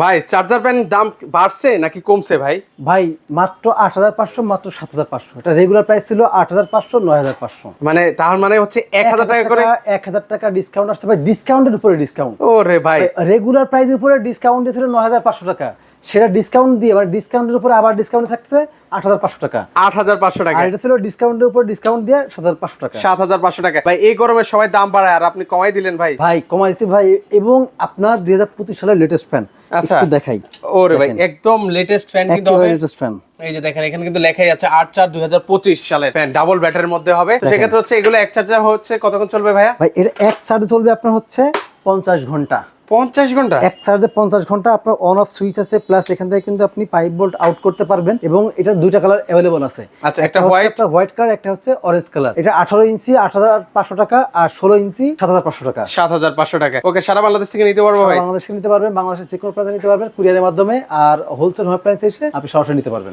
ভাই charger pan দাম বাড়ছে নাকি কমছে ভাই? ভাই মাত্র ৮৫০০, মাত্র ৭৫০০। এটা রেগুলার প্রাইস ছিল ৮৫০০, ৯৫০০। মানে তার মানে হচ্ছে ১,০০০ টাকা করে। ১,০০০ টাকা ডিসকাউন্ট আসছে ভাই, ডিসকাউন্টের উপরে ডিসকাউন্ট। ওরে ভাই, রেগুলার প্রাইসের উপরে ডিসকাউন্ট দিয়েছিল ৯৫০০ টাকা, সেটা ডিসকাউন্ট দিয়ে মানে ডিসকাউন্টের উপরে আবার ডিসকাউন্ট থাকছে ৮৫০০ টাকা। ৮৫০০ টাকা। আর এটা ছিল ডিসকাউন্টের উপর ডিসকাউন্ট দিয়ে ৭৫০০ টাকা। ৭৫০০ টাকা। ভাই এই গরমে সবাই দাম বাড়ায় আর আপনি কমাই দিলেন ভাই। ভাই কমাইছি ভাই, এবং আপনার ২০২৫ সালের লেটেস্ট ফ্যান আচ্ছা একটু দেখাই। ওরে ভাই একদম লেটেস্ট ফ্যান কিন্তু হবে। লেটেস্ট ফ্যান, এই যে দেখেন এখানে কিন্তু লেখাই আছে ৮/৪/২০২৫ সালের ফ্যান, ডাবল ব্যাটারির মধ্যে হবে। তো সেক্ষেত্রে হচ্ছে এগুলো এক চার্জার হচ্ছে কতক্ষণ চলবে ভাইয়া? ভাই এটা এক চার্জে চলবে আপনার হচ্ছে ৫০ ঘন্টা। ৫০ ঘন্টা? এক চার্জে ৫০ ঘন্টা। আপনার অন অফ সুইচ আছে, প্লাস এখান থেকে কিন্তু আপনি 5 ভোল্ট আউট করতে পারবেন, এবং এটা দুইটা কালার অ্যাভেলেবল আছে। আচ্ছা, একটা হোয়াইট কালার, একটা হচ্ছে অরেঞ্জ কালার। এটা 18 ইঞ্চি ৮৫০০ টাকা, আর 16 ইঞ্চি ৭৫০০ টাকা। ৭৫০০ টাকা। ওকে, সারা বাংলাদেশ থেকে নিতে পারবো ভাই? বাংলাদেশ থেকে নিতে পারবেন, বাংলাদেশের যে কোনো প্রান্তে নিতে পারবেন কুরিয়ারের মাধ্যমে, আর হোলসেল হোম অ্যাপ্লায়েন্স এসে আপনি সরাসরি নিতে পারবেন।